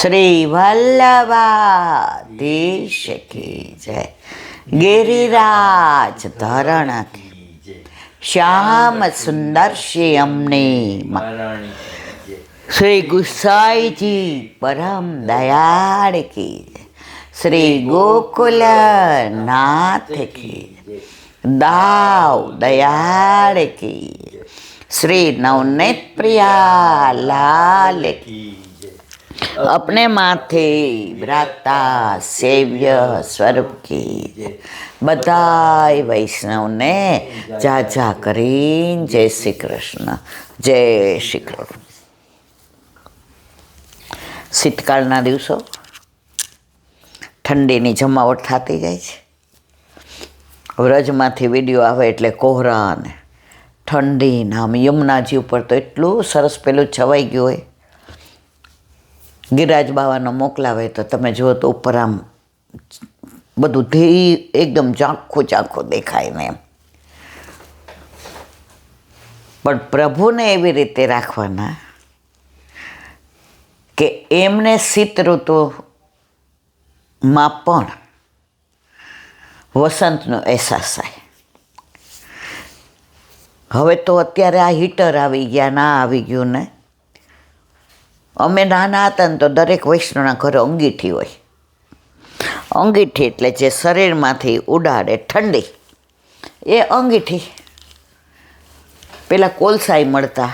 શ્રી વલ્લભાધીશ કી જય. ગિરિરાજ ધરણ શ્યામ સુંદર શ્યામની શ્રી ગુસાઈજી પરમ દયાળ કી જય. શ્રી ગોકુલ નાથ કી દાવ દયાળ કી જય. શ્રી નવનેત પ્રિયા લાલ કી. अपने माथे भ्राता सेव्य स्वरूप की बधाई वैष्णवने जाजा करीन जय श्री कृष्ण. जय श्री कृष्ण. શીતકાળના દિવસો ઠંડીની જમાવટ થતી જાય છે. વ્રજમાંથી વિડીયો આવે એટલે કોહરા ને ઠંડી આમ યમુનાજી ઉપર તો એટલું સરસ પેલું છવાઈ ગયું હોય. ગિરિરાજ બાવાનો મોકલાવે તો તમે જુઓ તો ઉપર આમ બધું એકદમ ઝાંખું ઝાંખું દેખાય ને એમ. પણ પ્રભુને એવી રીતે રાખવાના કે એમને શીત ઋતુમાં પણ વસંતનો અહેસાસ થાય. હવે તો અત્યારે આ હીટર આવી ગયા ના આવી ગયું ને. અમે નાના હતા ને તો દરેક વૈષ્ણવના ઘરે અંગીઠી હોય. અંગીઠી એટલે જે શરીરમાંથી ઉડાડે ઠંડી એ અંગીઠી. પેલા કોલસાઈ મળતા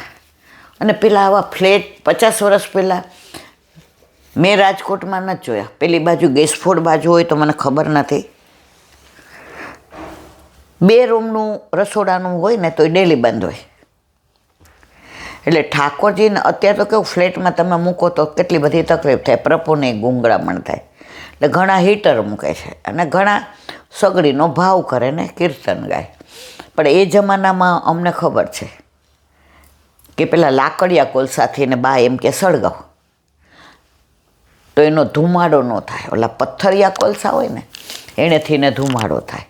અને પેલા આવા ફ્લેટ 50 વર્ષ પહેલાં મેં રાજકોટમાં નથી જોયા. પેલી બાજુ ગેસફોડ બાજુ હોય તો મને ખબર નથી. 2 રૂમનું રસોડાનું હોય ને તો એ ડેલી બંધ હોય. એટલે ઠાકોરજીને અત્યારે તો કેવું ફ્લેટમાં તમે મૂકો તો કેટલી બધી તકલીફ થાય, પ્રભુને ગુંગળામણ થાય. એટલે ઘણા હીટર મૂકે છે અને ઘણા સગડીનો ભાવ કરે ને કીર્તન ગાય. પણ એ જમાનામાં અમને ખબર છે કે પેલા લાકડિયા કોલસાથી ને બા એમ કે સળગાવ તો એનો ધુમાડો ન થાય. ઓલા પથ્થરિયા કોલસા હોય ને એનેથી ને ધુમાડો થાય.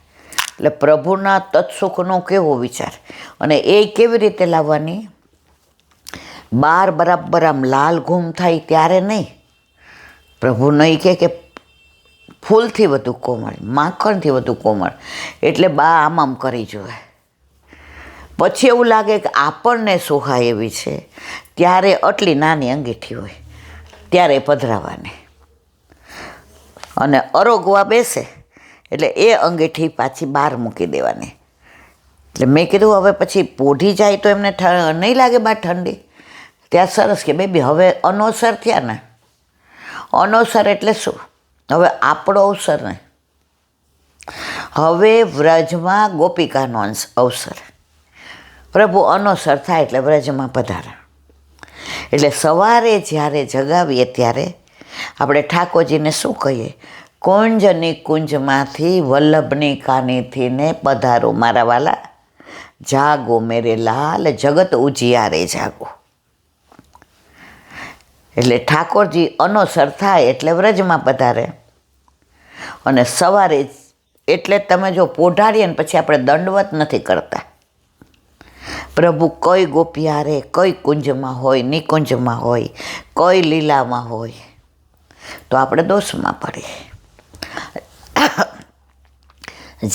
એટલે પ્રભુના તત્સુખનો કેવો વિચાર. અને એ કેવી રીતે લાવવાની? બાર બરાબર આમ લાલ ઘૂમ થાય ત્યારે નહીં. પ્રભુ નહીં કે ફૂલથી વધુ કોમળ, માખણથી વધુ કોમળ. એટલે બા આમ કરી જોવે. પછી એવું લાગે કે આપણને સોહાય એવી છે ત્યારે આટલી નાની અંગીઠી હોય ત્યારે પધરાવાની. અને અરોગવા બેસે એટલે એ અંગીઠી પાછી બહાર મૂકી દેવાની. એટલે મેં કીધું હવે પછી પોઢી જાય તો એમને નહીં લાગે બા ઠંડી. ત્યાં સરસ કે બેબી હવે અનવસર થયા ને. અનવસર એટલે શું? હવે આપણો અવસર નહીં, હવે વ્રજમાં ગોપિકાનો અવસર. પ્રભુ અનવસર થાય એટલે વ્રજમાં પધારા. એટલે સવારે જ્યારે જગાવીએ ત્યારે આપણે ઠાકોરજીને શું કહીએ? કુંજની કુંજમાંથી વલ્લભની કાનીથી ને પધારો મારા વાલા, જાગો મેરે લાલ, જગત ઉજિયારે જાગો. એટલે ઠાકોરજી અનોસર થાય એટલે વ્રજમાં પધારે. અને સવારે એટલે તમે જો પોઢાડીએ ને પછી આપણે દંડવત નથી કરતા. પ્રભુ કઈ ગોપિયારે, કઈ કુંજમાં હોય, નિકુંજમાં હોય, કઈ લીલામાં હોય તો આપણે દોષમાં પડીએ.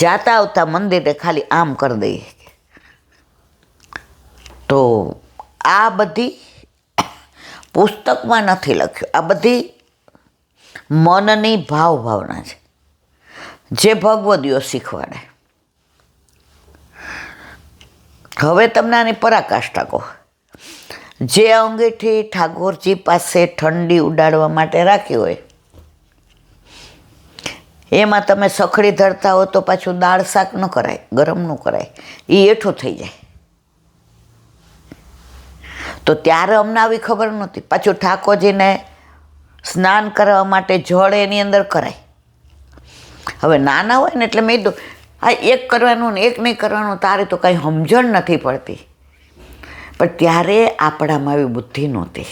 જાતા આવતા મંદિરે ખાલી આમ કરી દઈએ. તો આ બધી પુસ્તકમાં નથી લખ્યું. આ બધી મનની ભાવના છે જે ભગવદીઓ શીખવાડે. હવે તમને આની પરાકાષ્ઠા કહો. જે અંગીઠી ઠાકોરજી પાસે ઠંડી ઉડાડવા માટે રાખી હોય એમાં તમે સખડી ધરતા હો તો પાછું દાળ શાક ન કરાય, ગરમ ન કરાય, એ એઠું થઈ જાય. તો ત્યારે અમને આવી ખબર નહોતી. પાછું ઠાકોરજીને સ્નાન કરવા માટે જળ એની અંદર કરાય. હવે નાના હોય ને એટલે મેં કીધું આ એક કરવાનું ને એક નહીં કરવાનું, તારે તો કાંઈ સમજણ નથી પડતી. પણ ત્યારે આપણામાં એવી બુદ્ધિ નહોતી,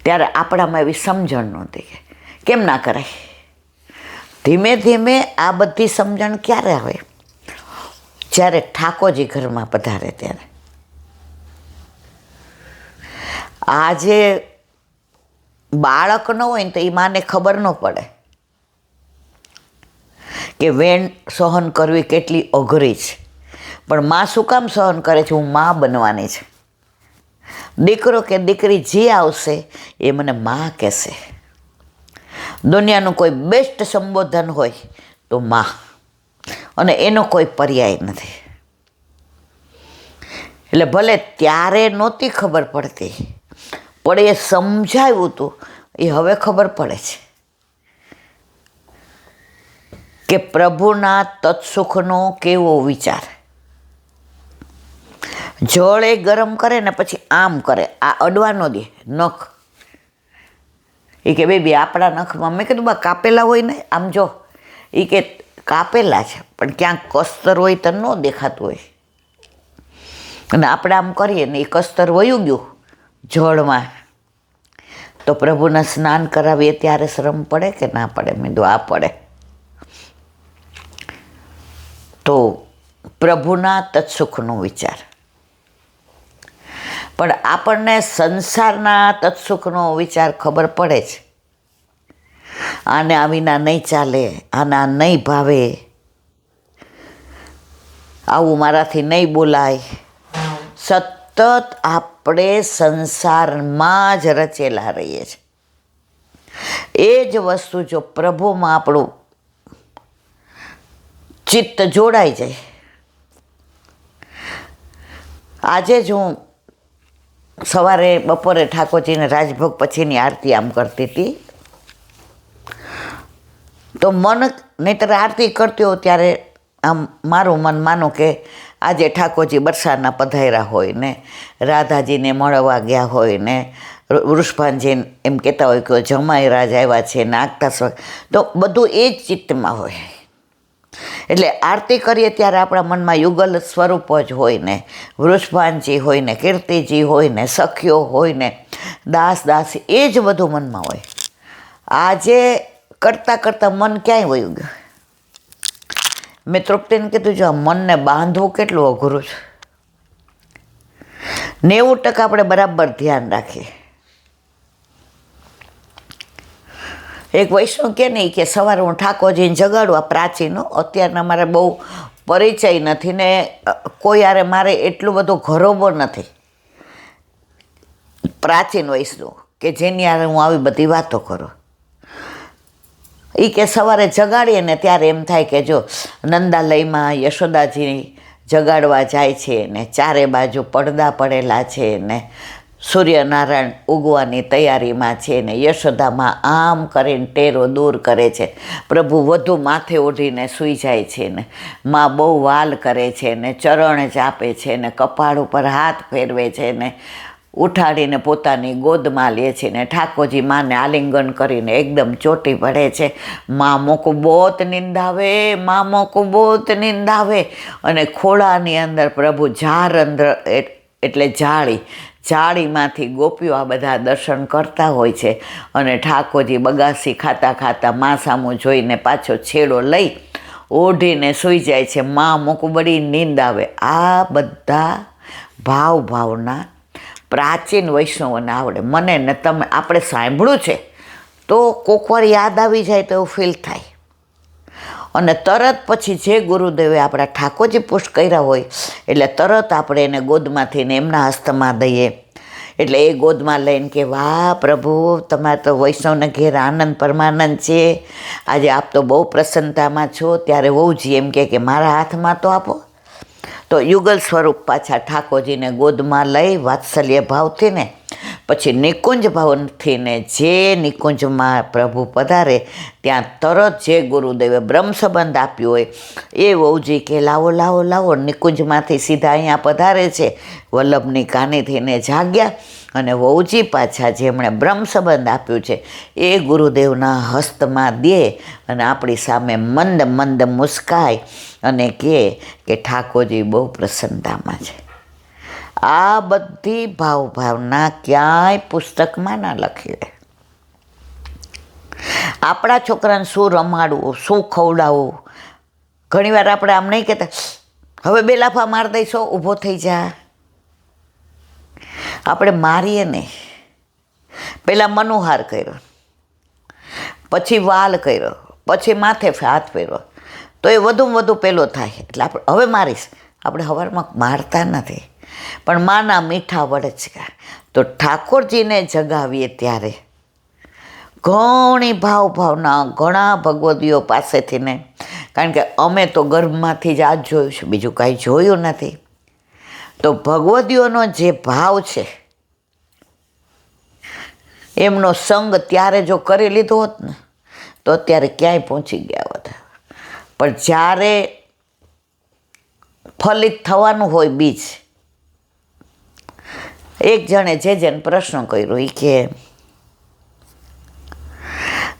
ત્યારે આપણામાં એવી સમજણ નહોતી કે કેમ ના કરાય. ધીમે ધીમે આ બધી સમજણ ક્યારે આવે? જ્યારે ઠાકોરજી ઘરમાં પધારે ત્યારે. આજે બાળક ન હોય ને તો એ માને ખબર ન પડે કે વેણ સહન કરવી કેટલી અઘરી છે, પણ માં શું કામ સહન કરે છે? હું માં બનવાની છે. દીકરો કે દીકરી જે આવશે એ મને માં કહેશે. દુનિયાનું કોઈ બેસ્ટ સંબોધન હોય તો માં, અને એનો કોઈ પર્યાય નથી. એટલે ભલે ત્યારે નહોતી ખબર પડતી, પણ એ સમજાવ્યું હતું એ હવે ખબર પડે છે કે પ્રભુના તત્સુખનો કેવો વિચાર. જળ એ ગરમ કરે ને પછી આમ કરે, આ અડવા ન દે નખ. એ કે બેબી આપણા નખમાં, મેં કીધું બા કાપેલા હોય ને, આમ જો. એ કે કાપેલા છે પણ ક્યાંક કસ્તર હોય તો ન દેખાતું હોય, અને આપણે આમ કરીએ ને એ કસ્તર વયું ગયું જળમાં, તો પ્રભુને સ્નાન કરાવીએ ત્યારે શ્રમ પડે કે ના પડે? મેં કીધું આ પડે. તો પ્રભુના તત્સુખનો વિચાર. પણ આપણને સંસારના તત્સુખનો વિચાર ખબર પડે છે. આને આવીના નહીં ચાલે, આના નહીં ભાવે, આવું મારાથી નહીં બોલાય. સતત આપણે સંસારમાં જ રચેલા રહીએ છીએ. એ જ વસ્તુ જો પ્રભુમાં આપણું ચિત્ત જોડાઈ જાય. આજે જ હું સવારે બપોરે ઠાકોરજીને રાજભોગ પછીની આરતી આમ કરતી હતી, તો મન, નહીંતર આરતી કરતી હોઉં ત્યારે આમ મારું મન માનો કે આજે ઠાકોરજી બરસાના પધાર્યા હોય ને, રાધાજીને મળવા ગયા હોય ને, વૃષભાનજી એમ કહેતા હોય કે જમાઈ રાજ આવ્યા છે ને, આગતા, તો બધું એ જ ચિત્તમાં હોય. એટલે આરતી કરીએ ત્યારે આપણા મનમાં યુગલ સ્વરૂપ જ હોય ને, વૃષભાનજી હોય ને, કીર્તિજી હોય ને, સખીઓ હોય ને, દાસ દાસી, એ જ બધું મનમાં હોય. આજે કરતાં કરતાં મન ક્યાંય વયું ગયું. મેં તૃપ્તિને કીધું, જો મનને બાંધવું કેટલું અઘરું છે. 90% આપણે બરાબર ધ્યાન રાખીએ. એક વૈષ્ણવ કે નહીં કે સવારે હું ઠાકોરજીને જગાડું, આ પ્રાચીનો, અત્યારના મારે બહુ પરિચય નથી ને કોઈ યારે મારે એટલું બધું ઘરોબો નથી. પ્રાચીન વૈષ્ણવ કે જેની યારે હું આવી બધી વાતો કરું, એ કે સવારે જગાડીએ ને ત્યારે એમ થાય કે જો નંદાલયમાં યશોદાજી જગાડવા જાય છે ને, ચારે બાજુ પડદા પડેલા છે ને, સૂર્યનારાયણ ઉગવાની તૈયારીમાં છે ને, યશોદામાં આમ કરીને ટેરો દૂર કરે છે, પ્રભુ વધુ માથે ઓઢીને સૂઈ જાય છે ને, માં બહુ વાલ કરે છે ને, ચરણ ચાપે છે ને, કપાળ ઉપર હાથ ફેરવે છે ને, ઉઠાડીને પોતાની ગોદમાં લે છે ને, ઠાકોરજી માને આલિંગન કરીને એકદમ ચોટી પડે છે. માં મોકો બોત નિંદાવે, માં મોકો બોત નિંદાવે, અને ખોળાની અંદર પ્રભુ ઝાર અંદર, એટલે જાળીમાંથી ગોપીઓ આ બધા દર્શન કરતા હોય છે. અને ઠાકોરજી બગાસી ખાતા ખાતા મા સામું જોઈને પાછો છેડો લઈ ઓઢીને સૂઈ જાય છે. માં મોકું બળી નીંદ આવે. આ બધા ભાવના પ્રાચીન વૈષ્ણવોને આવડે. મને ને તમે, આપણે સાંભળ્યું છે તો કોક વાર યાદ આવી જાય તો એવું ફીલ થાય. અને તરત પછી જે ગુરુદેવે આપણા ઠાકોરજી પુષ્ટ કર્યા હોય એટલે તરત આપણે એને ગોદમાંથી ને એમના હસ્તમાં દઈએ. એટલે એ ગોદમાં લઈને કે વાહ પ્રભુ, તમારે તો વૈષ્ણવને ઘેર આનંદ પરમાનંદ છે, આજે આપ તો બહુ પ્રસન્નતામાં છો. ત્યારે વહુજી એમ કે મારા હાથમાં તો આપો. તો યુગલ સ્વરૂપ પાછા ઠાકોરજીને ગોદમાં લઈ વાત્સલ્ય ભાવથી ને પછી નિકુંજ ભાવથી ને, જે નિકુંજમાં પ્રભુ પધારે ત્યાં તરત જે ગુરુદેવે બ્રહ્મ સંબંધ આપ્યો હોય એ વહુજી કે લાવો લાવો લાવો, નિકુંજમાંથી સીધા અહીંયા પધારે છે. વલ્લભની કાનીથી ને જાગ્યા, અને વહુજી પાછા જેમણે બ્રહ્મ સંબંધ આપ્યું છે એ ગુરુદેવના હસ્તમાં દે, અને આપણી સામે મંદ મંદ મુસ્કાય અને કે ઠાકોરજી બહુ પ્રસન્નતામાં છે. આ બધી ભાવના ક્યાંય પુસ્તકમાં ના લખી રહે. આપણા છોકરાને શું રમાડવું, શું ખવડાવવું, ઘણીવાર આપણે આમ નહીં કહેતા હવે 2 લાફા માર દઈશો, ઊભો થઈ જા. આપણે મારીએ નહીં, પહેલાં મનુહાર કર્યો, પછી વાલ કર્યો, પછી માથે હાથ ફેરવો, તો એ વધુમાં વધુ પેલો થાય. એટલે આપણે હવે મારીશ, આપણે સવારમાં મારતા નથી, પણ માના મીઠા વડચકા. તો ઠાકોરજીને જગાવીએ ત્યારે ઘણી ભાવના ઘણા ભગવદીઓ પાસેથી ને, કારણ કે અમે તો ગર્ભમાંથી જ આ જ જોયું છે, બીજું કાંઈ જોયું નથી. તો ભગવદીઓનો જે ભાવ છે એમનો સંગ ત્યારે જો કરી લીધો હોત ને તો અત્યારે ક્યાંય પહોંચી ગયા હોત. પણ જ્યારે ફલિત થવાનું હોય બીજ, એક જણે જેને પ્રશ્ન કર્યો એ કે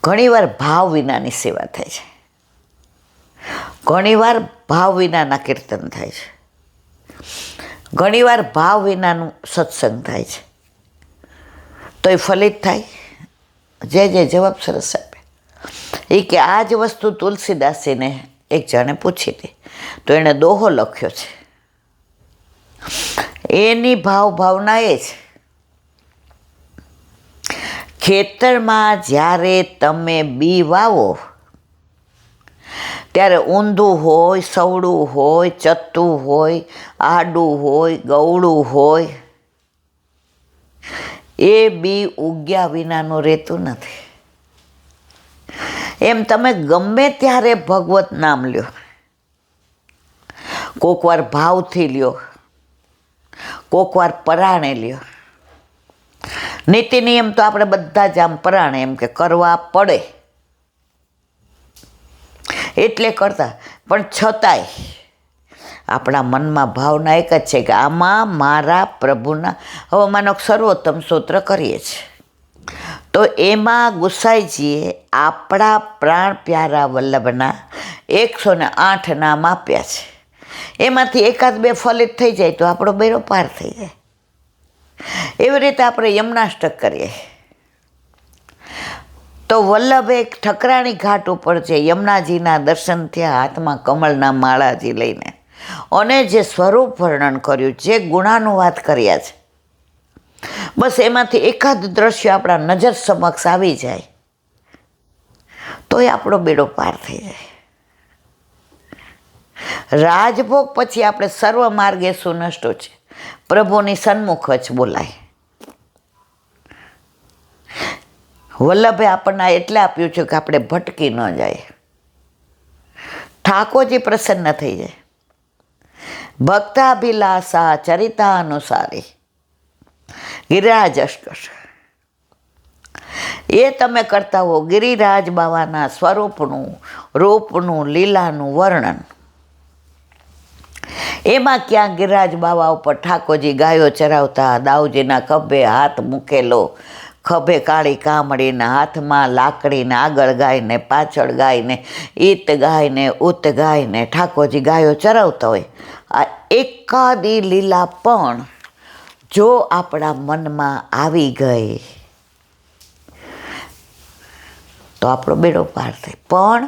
ઘણીવાર ભાવ વિનાની સેવા થાય છે, ઘણીવાર ભાવ વિનાના કીર્તન થાય છે, ઘણીવાર ભાવ વિનાનું સત્સંગ થાય છે, તો એ ફલિત થાય? જે જવાબ સરસ આપે. એ કે આ જ વસ્તુ તુલસીદાસીને એક જણે પૂછી હતી, તો એણે દોહો લખ્યો છે. એની ભાવના એ છે, ખેતરમાં જ્યારે તમે બી વાવો ત્યારે ઊંધું હોય, સવડું હોય, ચત્તું હોય, આડું હોય, ગવડું હોય, એ બી ઉગ્યા વિનાનું રહેતું નથી. એમ તમે ગમે ત્યારે ભગવત નામ લ્યો, કોક વાર ભાવથી લ્યો, કોક વાર પરાણે લ્યો. નીતિ નિયમ તો આપણે બધા જ આમ પરાણે એમ કે કરવા પડે એટલે કરતા, પણ છતાંય આપણા મનમાં ભાવના એક જ છે કે આમાં મારા પ્રભુના, હવે માનો સર્વોત્તમ સ્તોત્ર કરીએ છીએ તો એમાં ગુસાઈજીએ આપણા પ્રાણ પ્યારા વલ્લભના 108 નામ આપ્યા છે. એમાંથી એકાદ બે ફલિત થઈ જાય તો આપણો બેડો પાર થઈ જાય. એવી રીતે આપણે યમનાષ્ટક કરીએ તો વલ્લભ એક ઠકરાણી ઘાટ ઉપર છે, યમુનાજીના દર્શન થયા, હાથમાં કમળના માળાજી લઈને, અને જે સ્વરૂપ વર્ણન કર્યું, જે ગુણાનુવાદ કર્યા છે, બસ એમાંથી એકાદ દ્રશ્ય આપણા નજર સમક્ષ આવી જાય તો એ આપણો બેડો પાર થઈ જાય. રાજભોગ પછી આપણે સર્વ માર્ગે સુનષ્ટો છે, પ્રભુની સન્મુખ જ બોલાય. વલ્લભે આપણને એટલે આપ્યું છે કે આપણે ભટકી ન જાય, ઠાકોરજી પ્રસન્ન થઈ જાય. ભક્તાભિલાષા ચરિતા અનુસારી ગિરિરાજ અષ્ટક એ તમે કરતા હો ગિરિરાજ બાવાના સ્વરૂપનું, રૂપનું, લીલાનું વર્ણન. એમાં ક્યાં ગિરિરાજ બાવા ઉપર ઠાકોરજી ગાયો ચરાવતા, દાઉજીના ખભે હાથ મૂકેલો, ખભે કાળી કામડીને, હાથમાં લાકડીને, આગળ ગાયને, પાછળ ગાયને, ઈત ગાયને, ઉત ગાયને ઠાકોરજી ગાયો ચરાવતા હોય. આ એકાદી લીલા પણ જો આપણા મનમાં આવી ગઈ તો આપણો બેડો પાર થાય. પણ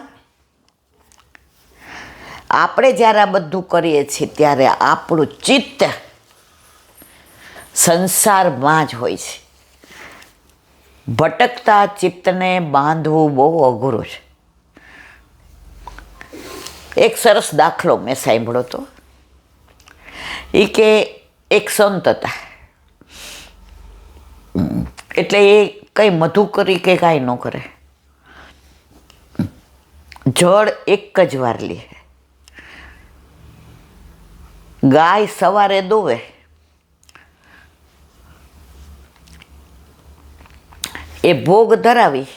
આપણે જ્યારે આ બધું કરીએ છીએ ત્યારે આપણું ચિત્ત સંસારમાં જ હોય છે. ભટકતા ચિત્તને બાંધવું બહુ અઘરું છે. એક સરસ દાખલો મેં સાંભળ્યો હતો. એ કે એક સંત હતા, એટલે એ કંઈ મધુકરી કે કાંઈ ન કરે, જળ એક જ વાર લે. ગાય સવારે દોવે, એ ભોગ ધરાવી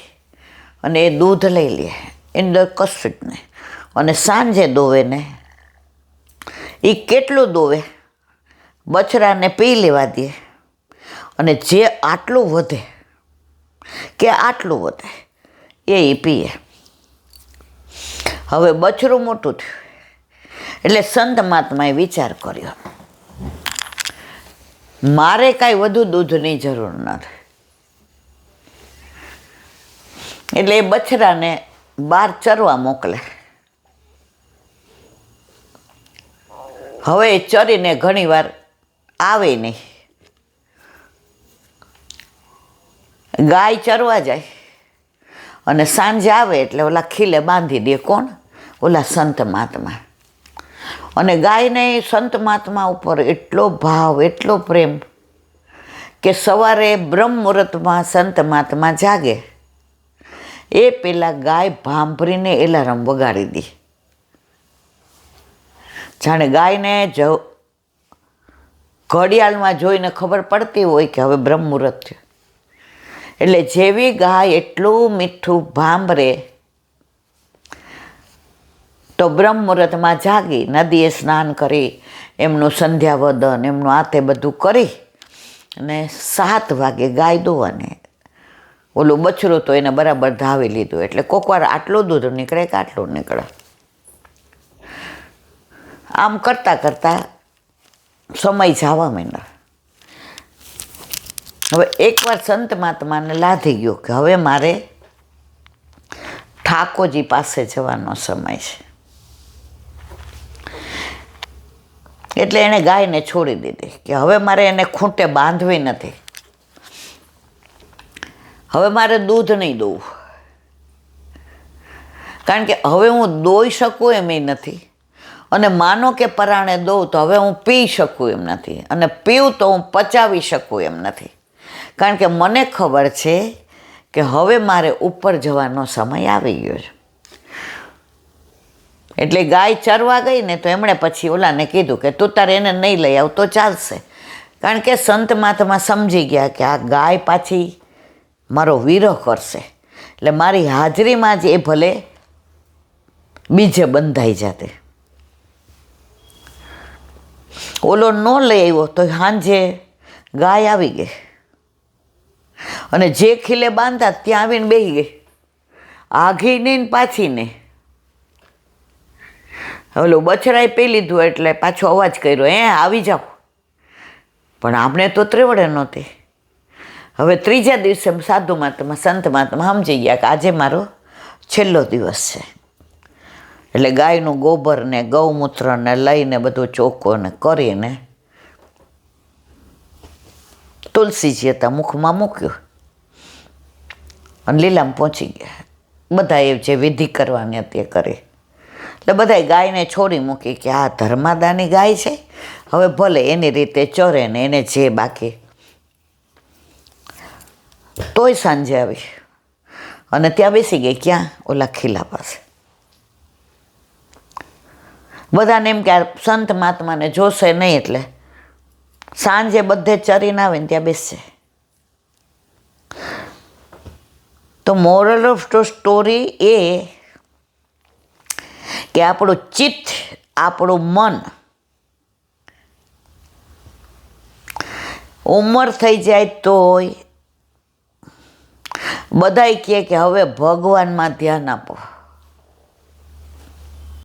અને એ દૂધ લઈ લે એની અંદર કશું જ નહીં, અને સાંજે દોવે ને એ કેટલું દોવે, બછડાને પી લેવા દે, અને જે આટલું વધે કે આટલું વધે એ પીએ. હવે બછડું મોટું થયું એટલે સંત મહાત્માએ વિચાર કર્યો, મારે કાંઈ વધુ દૂધની જરૂર નથી. એટલે એ બછડાને બહાર ચરવા મોકલે. હવે એ ચરીને ઘણી વાર આવે નહીં, ગાય ચરવા જાય અને સાંજે આવે એટલે ઓલા ખીલે બાંધી દે. કોણ? ઓલા સંત મહાત્મા. અને ગાયને સંત મહાત્મા ઉપર એટલો ભાવ, એટલો પ્રેમ કે સવારે બ્રહ્મ મુહૂર્તમાં સંત મહાત્મા જાગે એ પેલા ગાય ભાંભરીને એલાર્મ વગાડી દે. જાણે ગાયને ઘડિયાળમાં જોઈને ખબર પડતી હોય કે હવે બ્રહ્મ મુહૂર્ત થયું. એટલે જેવી ગાય એટલું મીઠું ભાંભરે તો બ્રહ્મ મુહૂર્તમાં જાગી નદીએ સ્નાન કરી એમનું સંધ્યાવદન એમનું આ તે બધું કરી અને 7 વાગે ગાય દોવાને ઓલું બછરું તો એને બરાબર ધાવી લીધું. એટલે કોક વાર આટલું દૂધ નીકળે કે આટલું નીકળે. આમ કરતાં કરતાં સમય જવા માંડ્યો. હવે એકવાર સંત મહાત્માને લાધી ગયો કે હવે મારે ઠાકોરજી પાસે જવાનો સમય છે. એટલે એણે ગાયને છોડી દીધી કે હવે મારે એને ખૂંટે બાંધવી નથી, હવે મારે દૂધ નહીં દોવું, કારણ કે હવે હું દોઈ શકું એમ નથી અને માનો કે પરાણે દઉં તો હવે હું પી શકું એમ નથી અને પીવું તો હું પચાવી શકું એમ નથી, કારણ કે મને ખબર છે કે હવે મારે ઉપર જવાનો સમય આવી ગયો છે. એટલે ગાય ચરવા ગઈ ને તો એમણે પછી ઓલાને કીધું કે તું તારે એને નહીં લઈ આવ તો ચાલશે, કારણ કે સંત મહાત્મા સમજી ગયા કે આ ગાય પાછી મારો વિરહ કરશે, એટલે મારી હાજરીમાં જ એ ભલે બીજે બંધાઈ જાતે. ઓલો ન લઈ આવ્યો તો સાંજે ગાય આવી ગઈ અને જે ખીલે બાંધતા ત્યાં આવીને બેસી ગઈ, આઘી નહીં પાછી નહીં. ઓલો બછડાએ પી લીધું એટલે પાછો અવાજ કર્યો, આવી જાઓ, પણ આપણે તો ત્રેવડે નહોતી. હવે ત્રીજા દિવસે સાધુ મહાત્મા સંત મહાત્મા સમજી ગયા કે આજે મારો છેલ્લો દિવસ છે. એટલે ગાયનું ગોબર ને ગૌમૂત્રને લઈને બધું ચોખ્ખો ને કરીને તુલસીજી હતા મુખમાં મૂક્યું અને લીલામાં પહોંચી ગયા. બધાએ જે વિધિ કરવાની હતી એ કરી. એટલે બધાએ ગાયને છોડી મૂકી કે આ ધર્માદાની ગાય છે, હવે ભલે એની રીતે ચરે ને એને જે બાકી. તોય સાંજે આવી અને ત્યાં બેસી ગઈ. ક્યાં? ઓલા ખીલા પાસે. બધાને એમ કે આ સંત મહાત્માને જોશે નહીં એટલે સાંજે બધે ચરીને આવે ને ત્યાં બેસશે. તો મોરલ ઓફ સ્ટોરી એ કે આપણું ચિત્ત, આપણું મન ઉંમર થઈ જાય તોય બધાય કહે કે હવે ભગવાનમાં ધ્યાન આપો.